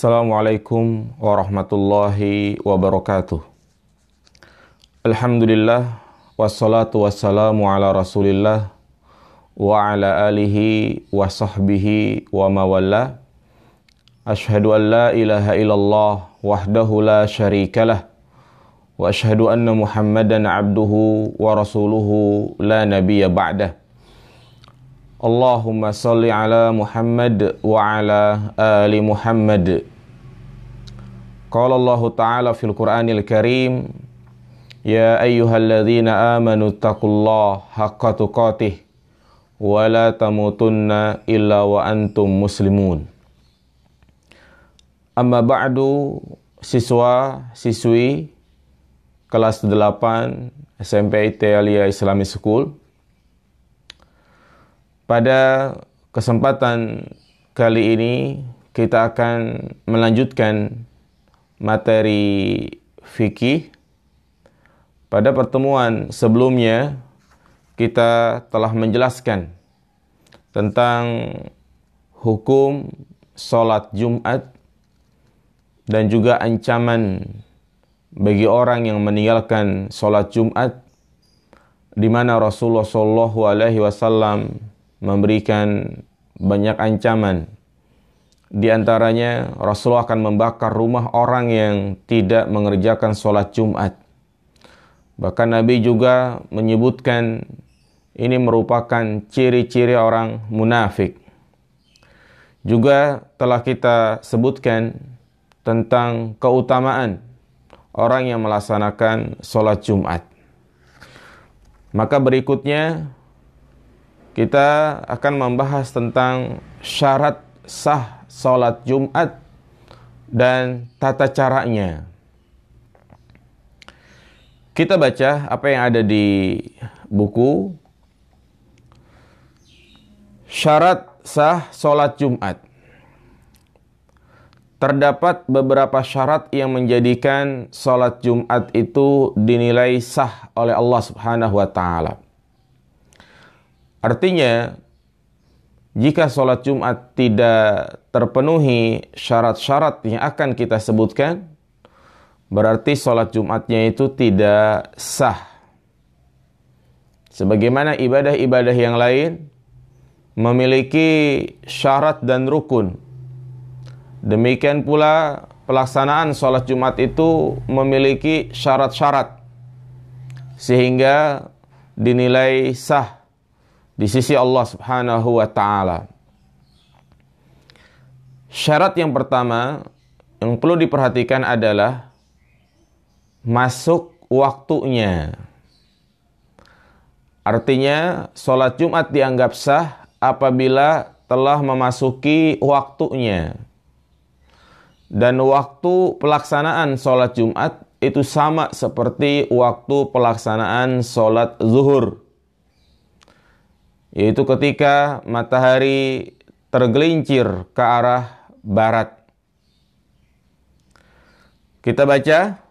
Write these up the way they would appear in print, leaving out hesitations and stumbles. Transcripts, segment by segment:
Assalamualaikum warahmatullahi wabarakatuh. Alhamdulillah, wassalatu wassalamu ala rasulillah wa ala alihi wa sahbihi wa mawalla. Ashhadu an la ilaha illallah wahdahu la syarikalah wa ashhadu anna muhammadan abduhu wa rasuluhu la nabiyya ba'dah. Allahumma salli ala Muhammad wa ala ali Muhammad. Qala Allah Ta'ala fil Qur'anil Karim, ya ayyuhalladzina amanu taqullaha haqqa tuqatih wa la tamutunna illa wa antum muslimun. Amma ba'du, siswa-siswi kelas 8 SMP IT Alia Islamic School. Pada kesempatan kali ini kita akan melanjutkan materi fikih. Pada pertemuan sebelumnya kita telah menjelaskan tentang hukum sholat Jumat dan juga ancaman bagi orang yang meninggalkan sholat Jumat, di mana Rasulullah SAW memberikan banyak ancaman. Di antaranya Rasulullah akan membakar rumah orang yang tidak mengerjakan sholat Jumat. Bahkan Nabi juga menyebutkan ini merupakan ciri-ciri orang munafik. Juga telah kita sebutkan tentang keutamaan orang yang melaksanakan sholat Jumat. Maka berikutnya kita akan membahas tentang syarat sah sholat Jumat dan tata caranya. Kita baca apa yang ada di buku. Syarat sah sholat Jumat. Terdapat beberapa syarat yang menjadikan sholat Jumat itu dinilai sah oleh Allah Subhanahu wa Ta'ala. Artinya, jika sholat Jumat tidak terpenuhi syarat-syarat yang akan kita sebutkan, berarti sholat Jumatnya itu tidak sah. Sebagaimana ibadah-ibadah yang lain memiliki syarat dan rukun, demikian pula pelaksanaan sholat Jumat itu memiliki syarat-syarat sehingga dinilai sah di sisi Allah Subhanahu wa Ta'ala. Syarat yang pertama yang perlu diperhatikan adalah masuk waktunya. Artinya sholat Jumat dianggap sah apabila telah memasuki waktunya. Dan waktu pelaksanaan sholat Jumat itu sama seperti waktu pelaksanaan sholat zuhur, yaitu ketika matahari tergelincir ke arah barat. Kita baca,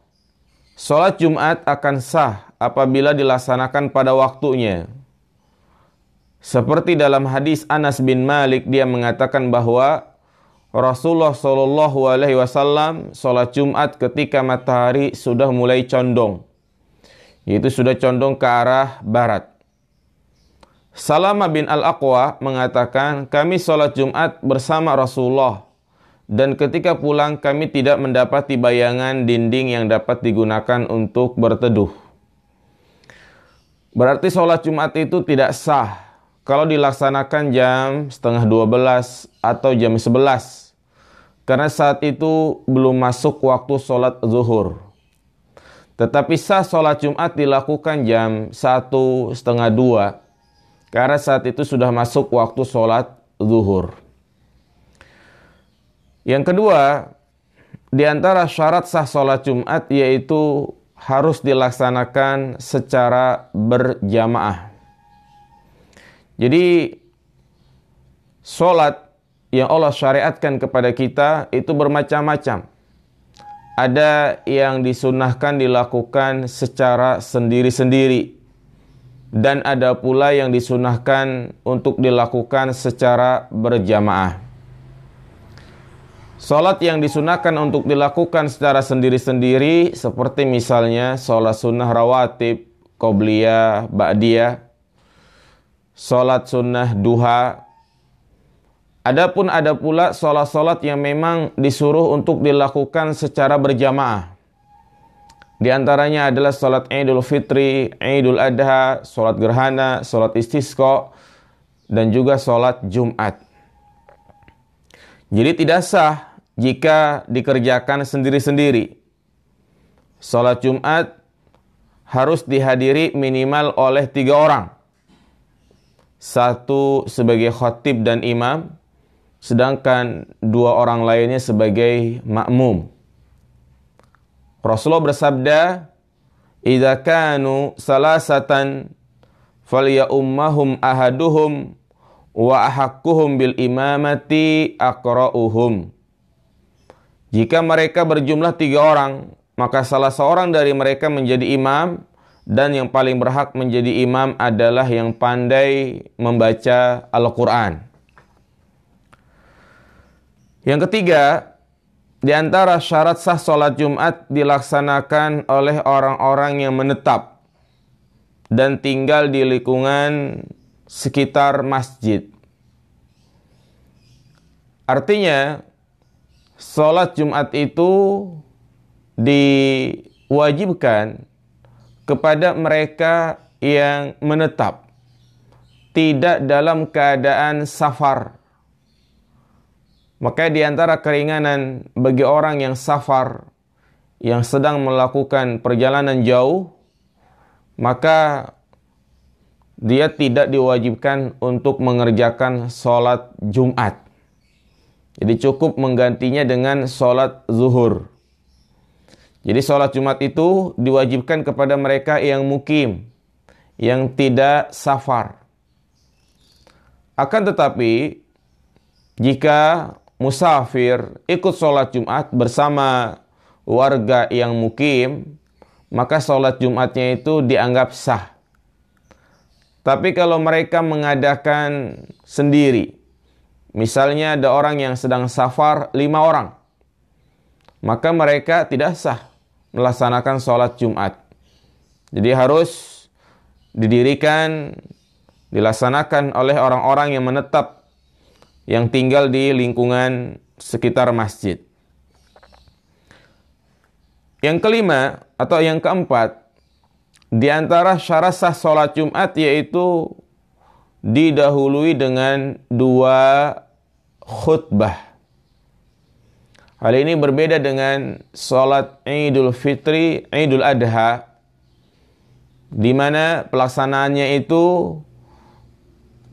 sholat Jumat akan sah apabila dilaksanakan pada waktunya. Seperti dalam hadis Anas bin Malik, dia mengatakan bahwa Rasulullah SAW sholat Jumat ketika matahari sudah mulai condong, yaitu sudah condong ke arah barat. Salama bin Al-Aqwa mengatakan, kami sholat Jumat bersama Rasulullah, dan ketika pulang kami tidak mendapati bayangan dinding yang dapat digunakan untuk berteduh. Berarti sholat Jumat itu tidak sah kalau dilaksanakan jam 11:30 atau jam 11, karena saat itu belum masuk waktu sholat zuhur. Tetapi sah sholat Jumat dilakukan jam 1:30, karena saat itu sudah masuk waktu sholat zuhur. Yang kedua, di antara syarat sah sholat Jumat yaitu harus dilaksanakan secara berjamaah. Jadi, sholat yang Allah syariatkan kepada kita itu bermacam-macam. Ada yang disunnahkan dilakukan secara sendiri-sendiri, dan ada pula yang disunahkan untuk dilakukan secara berjamaah. Salat yang disunahkan untuk dilakukan secara sendiri-sendiri seperti misalnya salat sunnah rawatib, qobliyah, ba'diyah, salat sunnah duha. Adapun ada pula salat-salat yang memang disuruh untuk dilakukan secara berjamaah. Di antaranya adalah salat Idul Fitri, Idul Adha, salat gerhana, salat istisqa, dan juga salat Jumat. Jadi tidak sah jika dikerjakan sendiri-sendiri. Salat Jumat harus dihadiri minimal oleh 3 orang. Satu sebagai khatib dan imam, sedangkan 2 orang lainnya sebagai makmum. Rasulullah bersabda, "Idza kanu salasatan falyummahum ahaduhum wa ahakkuhum bil imamati aqra'uhum." Jika mereka berjumlah 3 orang, maka salah seorang dari mereka menjadi imam, dan yang paling berhak menjadi imam adalah yang pandai membaca Al-Quran. Yang ketiga, di antara syarat sah sholat Jumat dilaksanakan oleh orang-orang yang menetap dan tinggal di lingkungan sekitar masjid. Artinya, sholat Jumat itu diwajibkan kepada mereka yang menetap, tidak dalam keadaan safar. Maka di antara keringanan bagi orang yang safar, yang sedang melakukan perjalanan jauh, maka dia tidak diwajibkan untuk mengerjakan sholat Jumat. Jadi cukup menggantinya dengan sholat zuhur. Jadi sholat Jumat itu diwajibkan kepada mereka yang mukim, yang tidak safar. Akan tetapi, jika musafir ikut sholat Jumat bersama warga yang mukim, maka sholat Jumatnya itu dianggap sah. Tapi kalau mereka mengadakan sendiri, misalnya ada orang yang sedang safar 5 orang, maka mereka tidak sah melaksanakan sholat Jumat. Jadi harus dilaksanakan oleh orang-orang yang menetap, yang tinggal di lingkungan sekitar masjid. Yang kelima atau yang keempat, di antara syarat sah sholat Jumat yaitu didahului dengan 2 khutbah. Hal ini berbeda dengan sholat Idul Fitri, Idul Adha, di mana pelaksanaannya itu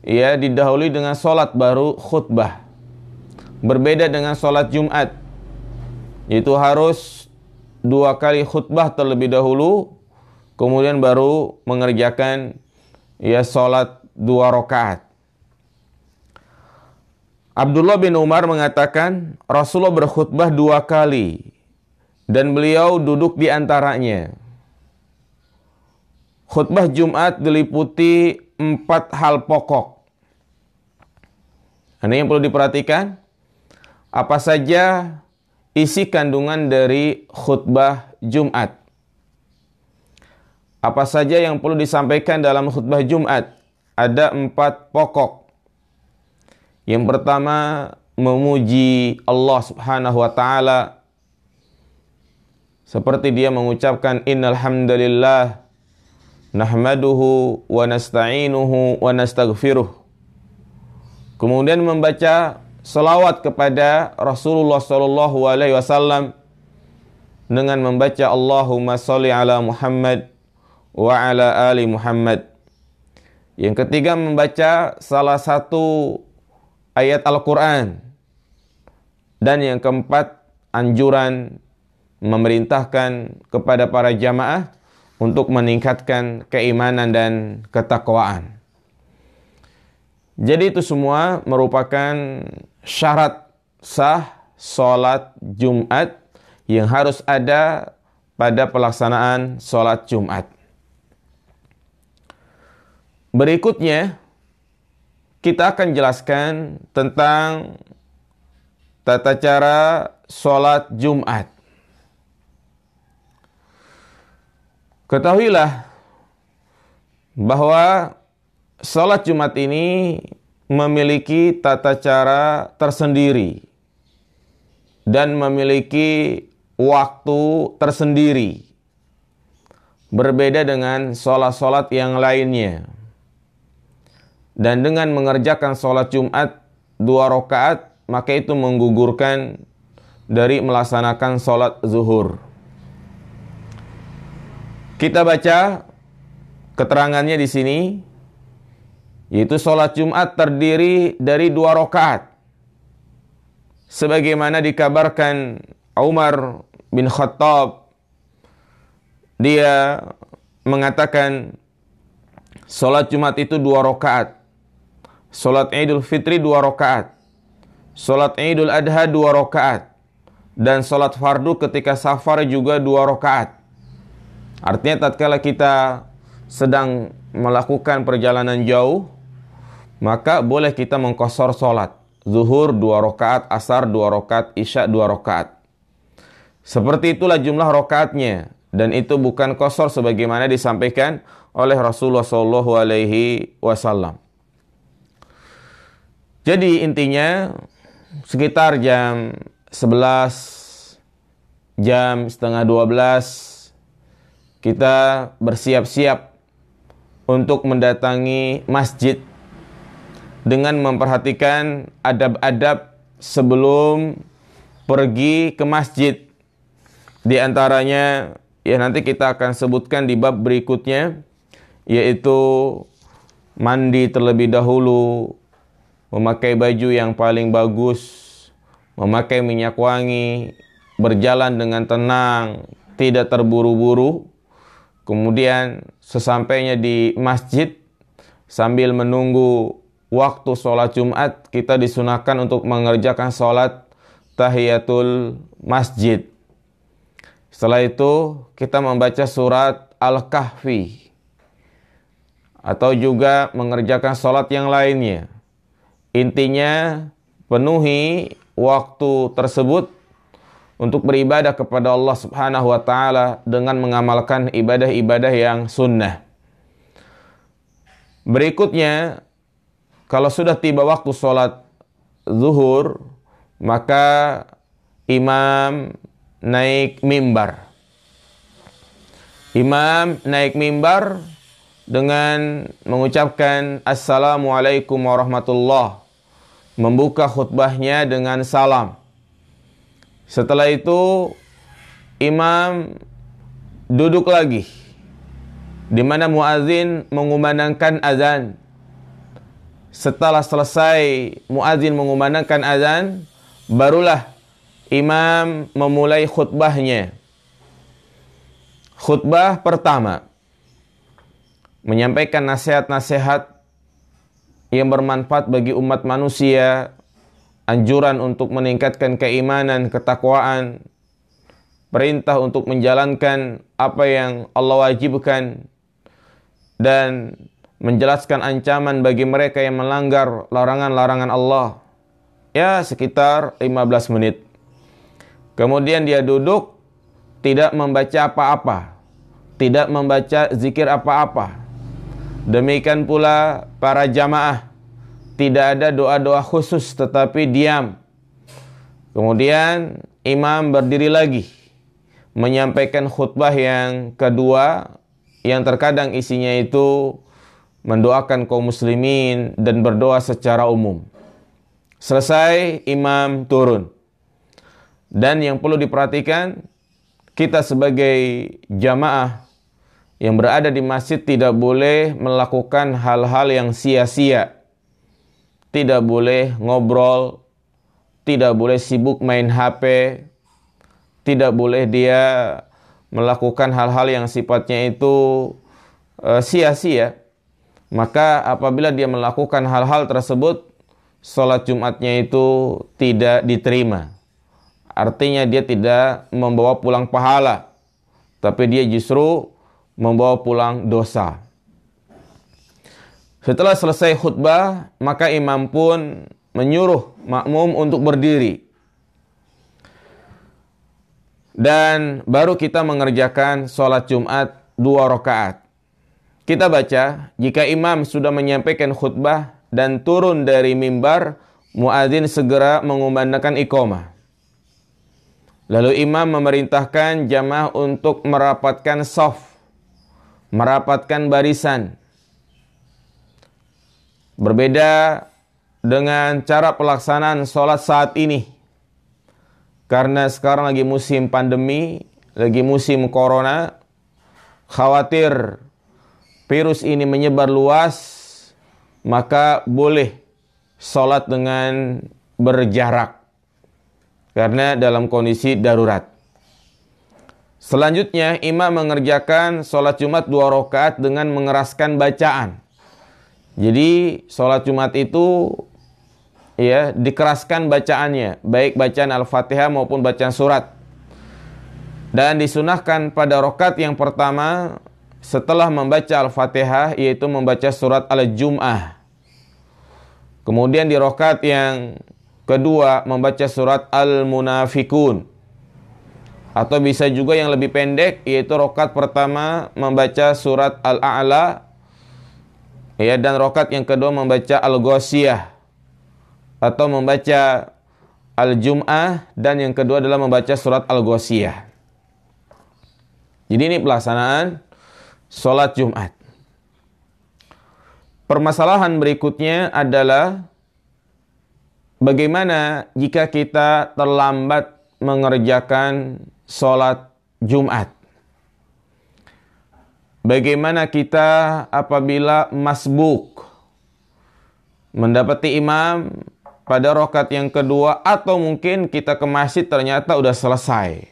didahului dengan sholat baru khutbah. Berbeda dengan sholat Jumat, yaitu harus 2 kali khutbah terlebih dahulu, kemudian baru mengerjakan sholat 2 rakaat. Abdullah bin Umar mengatakan, Rasulullah berkhutbah 2 kali dan beliau duduk di antaranya. Khutbah Jumat diliputi 4 hal pokok. Ini yang perlu diperhatikan. Apa saja isi kandungan dari khutbah Jumat? Apa saja yang perlu disampaikan dalam khutbah Jumat? Ada 4 pokok. Yang pertama, memuji Allah Subhanahu wa taala. Seperti dia mengucapkan, innal hamdalillah nahmaduhu wa nasta'inuhu wa nastaghfiruh. Kemudian membaca selawat kepada Rasulullah sallallahu alaihi wasallam dengan membaca Allahumma sholli ala Muhammad wa ala ali Muhammad. Yang ketiga, membaca salah satu ayat Al-Quran. Dan yang keempat, anjuran memerintahkan kepada para jamaah untuk meningkatkan keimanan dan ketakwaan. Jadi itu semua merupakan syarat sah sholat Jumat yang harus ada pada pelaksanaan sholat Jumat. Berikutnya, kita akan jelaskan tentang tata cara sholat Jumat. Ketahuilah bahwa sholat Jumat ini memiliki tata cara tersendiri dan memiliki waktu tersendiri, berbeda dengan sholat-sholat yang lainnya. Dan dengan mengerjakan sholat Jumat 2 rakaat, maka itu menggugurkan dari melaksanakan sholat zuhur. Kita baca keterangannya di sini, yaitu sholat Jumat terdiri dari 2 rakaat. Sebagaimana dikabarkan Umar bin Khattab, dia mengatakan sholat Jumat itu 2 rakaat. Sholat Idul Fitri 2 rakaat. Sholat Idul Adha 2 rakaat. Dan sholat fardu ketika safar juga 2 rakaat. Artinya tatkala kita sedang melakukan perjalanan jauh, maka boleh kita mengqashar sholat. Zuhur 2 rakaat, asar 2 rakaat, isya 2 rakaat. Seperti itulah jumlah rakaatnya. Dan itu bukan qashar sebagaimana disampaikan oleh Rasulullah SAW. Jadi intinya sekitar jam 11, jam setengah 12, kita bersiap-siap untuk mendatangi masjid dengan memperhatikan adab-adab sebelum pergi ke masjid. Di antaranya, ya nanti kita akan sebutkan di bab berikutnya, yaitu mandi terlebih dahulu, memakai baju yang paling bagus, memakai minyak wangi, berjalan dengan tenang, tidak terburu-buru. Kemudian sesampainya di masjid, sambil menunggu waktu sholat Jumat, kita disunahkan untuk mengerjakan sholat tahiyatul masjid. Setelah itu kita membaca surat Al-Kahfi, atau juga mengerjakan sholat yang lainnya. Intinya penuhi waktu tersebut untuk beribadah kepada Allah Subhanahu wa Ta'ala dengan mengamalkan ibadah-ibadah yang sunnah. Berikutnya, kalau sudah tiba waktu sholat zuhur, maka imam naik mimbar. Imam naik mimbar dengan mengucapkan Assalamualaikum warahmatullahi, membuka khutbahnya dengan salam. Setelah itu imam duduk lagi, di mana muazin mengumandangkan azan. Setelah selesai muazin mengumandangkan azan, barulah imam memulai khutbahnya. Khutbah pertama menyampaikan nasihat-nasihat yang bermanfaat bagi umat manusia, anjuran untuk meningkatkan keimanan, ketakwaan, perintah untuk menjalankan apa yang Allah wajibkan, dan menjelaskan ancaman bagi mereka yang melanggar larangan-larangan Allah. Ya, sekitar 15 menit. Kemudian dia duduk, tidak membaca apa-apa, tidak membaca zikir apa-apa. Demikian pula para jamaah, tidak ada doa-doa khusus, tetapi diam. Kemudian imam berdiri lagi, menyampaikan khutbah yang kedua, yang terkadang isinya itu mendoakan kaum muslimin dan berdoa secara umum. Selesai, imam turun. Dan yang perlu diperhatikan, kita sebagai jamaah yang berada di masjid tidak boleh melakukan hal-hal yang sia-sia. Tidak boleh ngobrol, tidak boleh sibuk main HP, tidak boleh dia melakukan hal-hal yang sifatnya itu sia-sia. Maka apabila dia melakukan hal-hal tersebut, sholat Jumatnya itu tidak diterima. Artinya dia tidak membawa pulang pahala, tapi dia justru membawa pulang dosa. Setelah selesai khutbah, maka imam pun menyuruh makmum untuk berdiri Dan baru kita mengerjakan sholat Jumat 2 rakaat. Kita baca, jika imam sudah menyampaikan khutbah dan turun dari mimbar, muadzin segera mengumandangkan iqamah. Lalu imam memerintahkan jamaah untuk merapatkan shaf, merapatkan barisan. Berbeda dengan cara pelaksanaan sholat saat ini. Karena sekarang lagi musim pandemi, lagi musim corona, khawatir virus ini menyebar luas, maka boleh sholat dengan berjarak. Karena dalam kondisi darurat. Selanjutnya, imam mengerjakan sholat Jumat 2 rakaat dengan mengeraskan bacaan. Jadi, sholat Jumat itu ya dikeraskan bacaannya, baik bacaan Al-Fatihah maupun bacaan surat. Dan disunahkan pada rakaat yang pertama setelah membaca Al-Fatihah, yaitu membaca surat Al-Jum'ah. Kemudian di rakaat yang kedua membaca surat Al-Munafikun. Atau bisa juga yang lebih pendek, yaitu rakaat pertama membaca surat Al-A'la, ya, dan rakaat yang kedua membaca Al-Ghasyiyah, atau membaca Al-Jum'ah, dan yang kedua adalah membaca surat Al-Ghasyiyah. Jadi ini pelaksanaan sholat Jumat. Permasalahan berikutnya adalah bagaimana jika kita terlambat mengerjakan sholat Jumat? Bagaimana kita apabila masbuk, mendapati imam pada rakaat yang kedua, atau mungkin kita ke masjid ternyata udah selesai?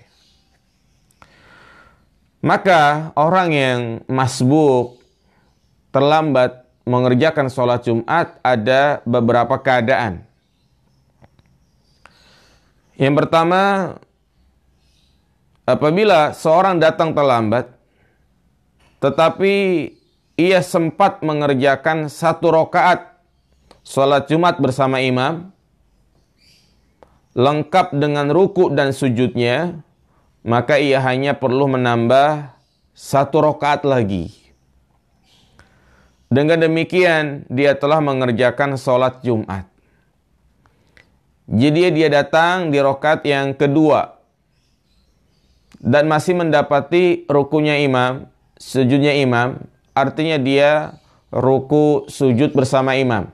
Maka orang yang masbuk, terlambat mengerjakan sholat Jumat, ada beberapa keadaan. Yang pertama, apabila seorang datang terlambat, tetapi ia sempat mengerjakan 1 rakaat sholat Jumat bersama imam, lengkap dengan ruku dan sujudnya, maka ia hanya perlu menambah 1 rakaat lagi. Dengan demikian, dia telah mengerjakan sholat Jumat. Jadi dia datang di rakaat yang kedua dan masih mendapati rukunya imam, sujudnya imam, artinya dia ruku sujud bersama imam.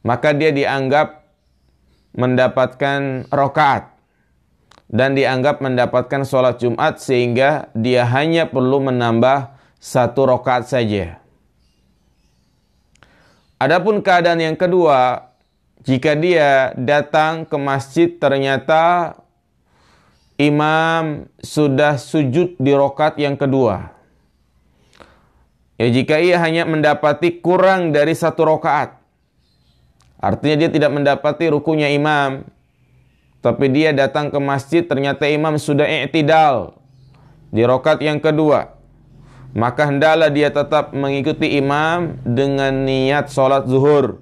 Maka dia dianggap mendapatkan rakaat dan dianggap mendapatkan sholat Jumat, sehingga dia hanya perlu menambah 1 rakaat saja. Adapun keadaan yang kedua, jika dia datang ke masjid ternyata imam sudah sujud di rakaat yang kedua. Ya, jika ia hanya mendapati kurang dari 1 rakaat, artinya dia tidak mendapati rukunya imam, tapi dia datang ke masjid ternyata imam sudah i'tidal di rakaat yang kedua, maka hendaklah dia tetap mengikuti imam dengan niat sholat zuhur.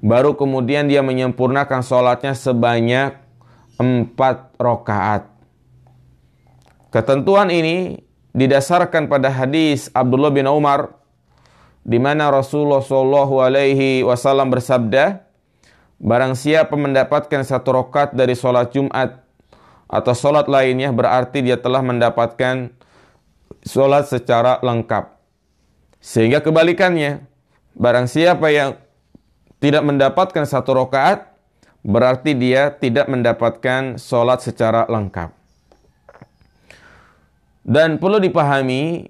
Baru kemudian dia menyempurnakan sholatnya sebanyak 4 rakaat. Ketentuan ini didasarkan pada hadis Abdullah bin Umar, di mana Rasulullah SAW bersabda, barang siapa mendapatkan 1 rakaat dari sholat Jumat atau sholat lainnya, berarti dia telah mendapatkan sholat secara lengkap. Sehingga kebalikannya, barang siapa yang tidak mendapatkan 1 rakaat, berarti dia tidak mendapatkan sholat secara lengkap. Dan perlu dipahami,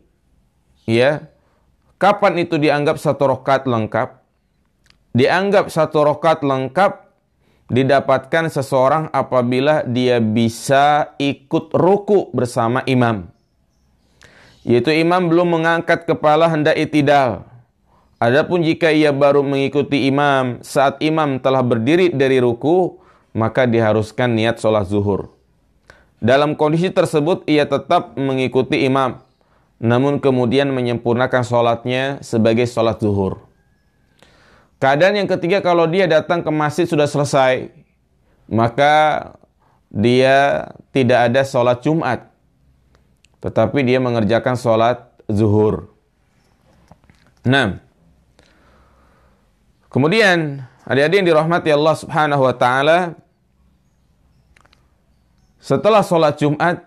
ya, kapan itu dianggap 1 rakaat lengkap? Dianggap 1 rakaat lengkap didapatkan seseorang apabila dia bisa ikut ruku bersama imam. Yaitu imam belum mengangkat kepala hendak i'tidal. Adapun jika ia baru mengikuti imam saat imam telah berdiri dari ruku, maka diharuskan niat sholat zuhur. Dalam kondisi tersebut ia tetap mengikuti imam, namun kemudian menyempurnakan sholatnya sebagai sholat zuhur. Keadaan yang ketiga, kalau dia datang ke masjid sudah selesai, maka dia tidak ada sholat Jumat, tetapi dia mengerjakan sholat zuhur. 6. Kemudian, adik-adik yang dirahmati Allah Subhanahu wa taala, setelah sholat Jumat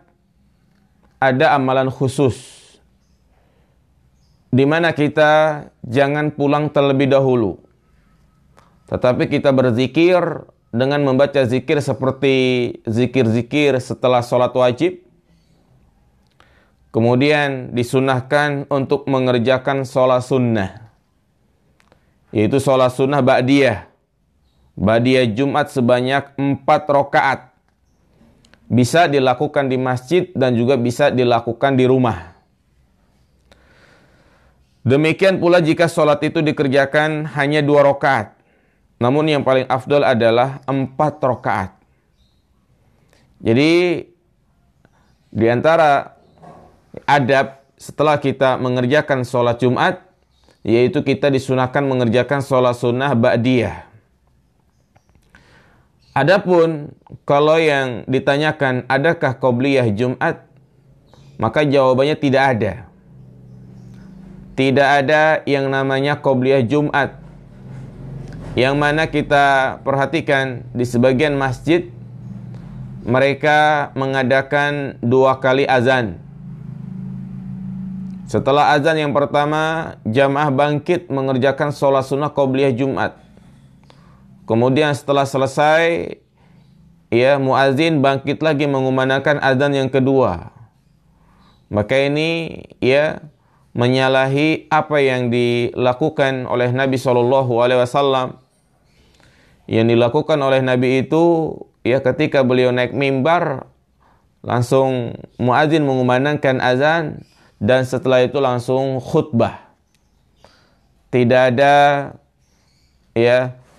ada amalan khusus di mana kita jangan pulang terlebih dahulu, tetapi kita berzikir dengan membaca zikir seperti zikir-zikir setelah sholat wajib. Kemudian disunahkan untuk mengerjakan sholat sunnah, yaitu sholat sunnah ba'diyah. Ba'diyah Jumat sebanyak 4 rakaat. Bisa dilakukan di masjid dan juga bisa dilakukan di rumah. Demikian pula jika sholat itu dikerjakan hanya 2 rakaat. Namun yang paling afdal adalah 4 rakaat. Jadi di antara adab setelah kita mengerjakan sholat Jumat, yaitu kita disunahkan mengerjakan sholat sunnah ba'diyah. Adapun kalau yang ditanyakan adakah qobliyah Jumat, maka jawabannya tidak ada. Tidak ada yang namanya qobliyah Jumat. Yang mana kita perhatikan di sebagian masjid mereka mengadakan 2 kali azan. Setelah azan yang pertama, jamaah bangkit mengerjakan sholat sunnah qobliyah Jumat. Kemudian setelah selesai, muazin bangkit lagi mengumandangkan azan yang kedua. Maka ini menyalahi apa yang dilakukan oleh Nabi SAW. Yang dilakukan oleh Nabi itu, ketika beliau naik mimbar, langsung muazin mengumandangkan azan, dan setelah itu langsung khutbah. Tidak ada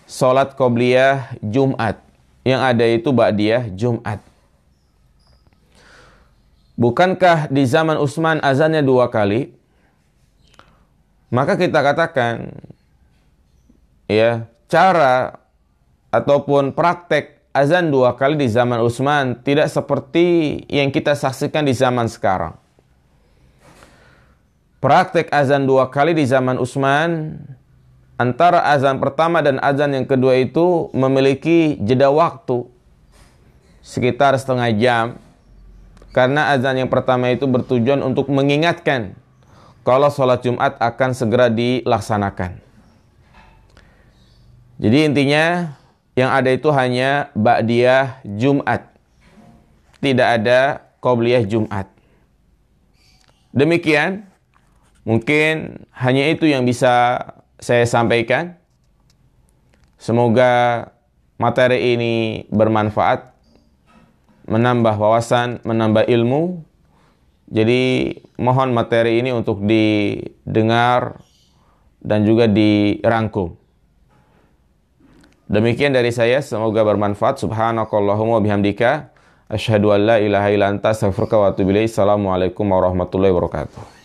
sholat qobliyah Jumat. Yang ada itu ba'diyah Jumat. Bukankah di zaman Utsman azannya 2 kali? Maka kita katakan cara ataupun praktek azan 2 kali di zaman Utsman tidak seperti yang kita saksikan di zaman sekarang. Praktek azan 2 kali di zaman Utsman, antara azan pertama dan azan yang kedua itu memiliki jeda waktu sekitar setengah jam. Karena azan yang pertama itu bertujuan untuk mengingatkan kalau sholat Jumat akan segera dilaksanakan. Jadi intinya yang ada itu hanya ba'diyah Jumat. Tidak ada qobliyah Jumat. Demikian, mungkin hanya itu yang bisa saya sampaikan. Semoga materi ini bermanfaat, menambah wawasan, menambah ilmu. Jadi mohon materi ini untuk didengar dan juga dirangkum. Demikian dari saya, semoga bermanfaat. Subhanakallahumma bihamdika, asyhadu an la ilaha illa anta, astaghfiruka wa atubu ilaik. Assalamualaikum warahmatullahi wabarakatuh.